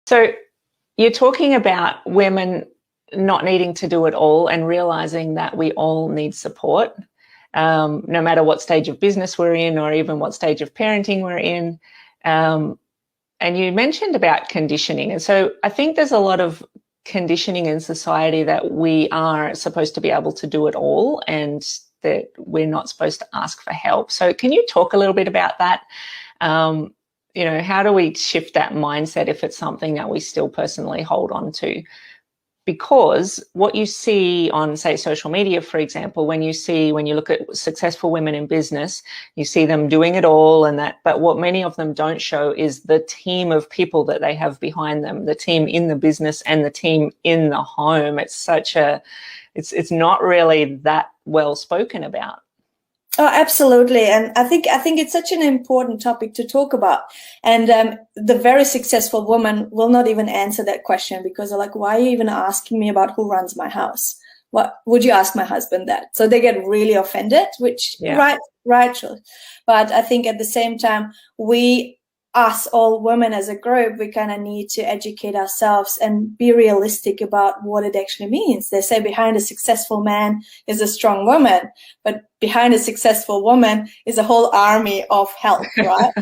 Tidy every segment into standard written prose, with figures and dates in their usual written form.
So you're talking about women not needing to do it all and realizing that we all need support, no matter what stage of business we're in or even what stage of parenting we're in. And you mentioned about conditioning. And so I think there's a lot of conditioning in society that we are supposed to be able to do it all and that we're not supposed to ask for help. So can you talk a little bit about that? How do we shift that mindset if it's something that we still personally hold on to? Because what you see on, say, social media, for example, when you look at successful women in business, you see them doing it all and that, but what many of them don't show is the team of people that they have behind them, the team in the business and the team in the home. It's not really that well spoken about. Oh, absolutely. And I think it's such an important topic to talk about. And the very successful woman will not even answer that question because they're like, why are you even asking me about who runs my house? What would you ask my husband that? So they get really offended, which right. But I think at the same time, us all women as a group, we kind of need to educate ourselves and be realistic about what it actually means. They say behind a successful man is a strong woman, but behind a successful woman is a whole army of help, right?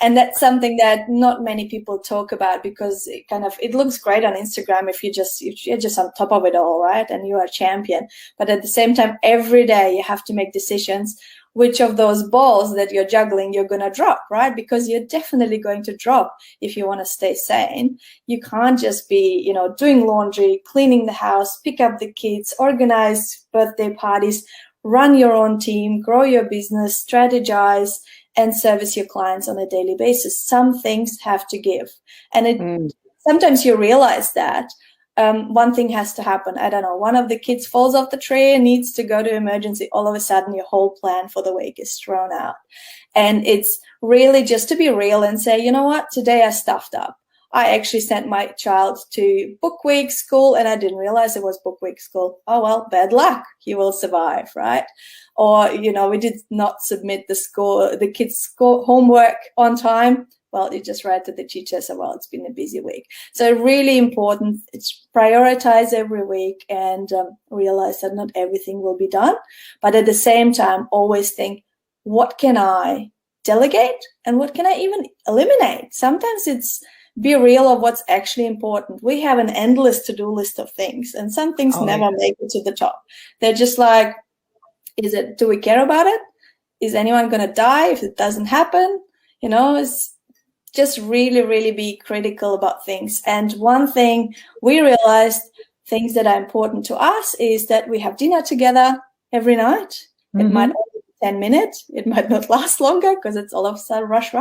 And that's something that not many people talk about because it looks great on Instagram if you're just on top of it all, right? And you are a champion. But at the same time, every day you have to make decisions which of those balls that you're juggling you're going to drop, right? Because you're definitely going to drop if you want to stay sane. You can't just be, doing laundry, cleaning the house, pick up the kids, organize birthday parties, run your own team, grow your business, strategize, and service your clients on a daily basis. Some things have to give. And sometimes you realize that one thing has to happen. I don't know, one of the kids falls off the tree and needs to go to emergency. All of a sudden, your whole plan for the week is thrown out. And it's really just to be real and say, you know what, today I stuffed up. I actually sent my child to book week school and I didn't realize it was book week school. Oh, well, bad luck. He will survive, right? Or, we did not submit the kids' homework on time. Well, you just write to the teacher, so, well, it's been a busy week. So really important, it's prioritize every week and realize that not everything will be done. But at the same time, always think, what can I delegate and what can I even eliminate? Sometimes it's be real of what's actually important. We have an endless to-do list of things, and some things never make it to the top. They're just like, do we care about it? Is anyone going to die if it doesn't happen? It's just really, really be critical about things. And one thing we realized, things that are important to us, is that we have dinner together every night. It might only be 10 minutes. It might not last longer because it's all of a sudden rush.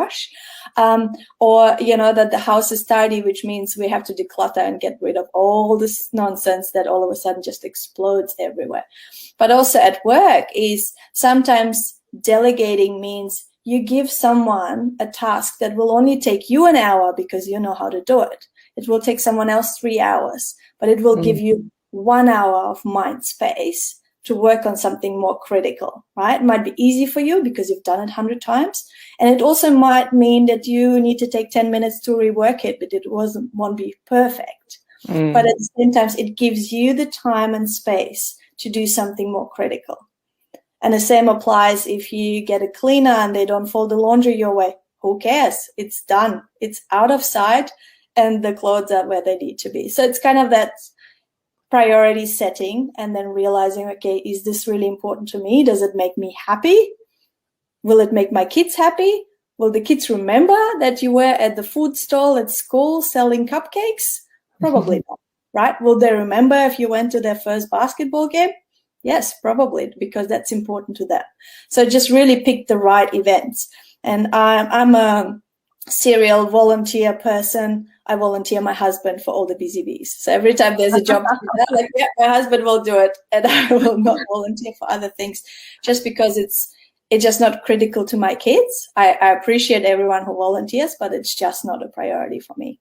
Or, that the house is tidy, which means we have to declutter and get rid of all this nonsense that all of a sudden just explodes everywhere. But also at work is sometimes delegating means you give someone a task that will only take you an hour because you know how to do it. It will take someone else 3 hours, but it will give you 1 hour of mind space to work on something more critical, right? It might be easy for you because you've done it 100 times. And it also might mean that you need to take 10 minutes to rework it, but it won't be perfect. But at the same time, it gives you the time and space to do something more critical. And the same applies if you get a cleaner and they don't fold the laundry your way. Who cares? It's done. It's out of sight and the clothes are where they need to be. So it's kind of that priority setting and then realizing, okay, is this really important to me? Does it make me happy? Will it make my kids happy? Will the kids remember that you were at the food stall at school selling cupcakes? Probably not, right? Will they remember if you went to their first basketball game? Yes, probably, because that's important to them. So just really pick the right events. And I'm a serial volunteer person. I volunteer my husband for all the busy bees. So every time there's a job, like, yeah, my husband will do it, and I will not volunteer for other things, just because it's just not critical to my kids. I appreciate everyone who volunteers, but it's just not a priority for me.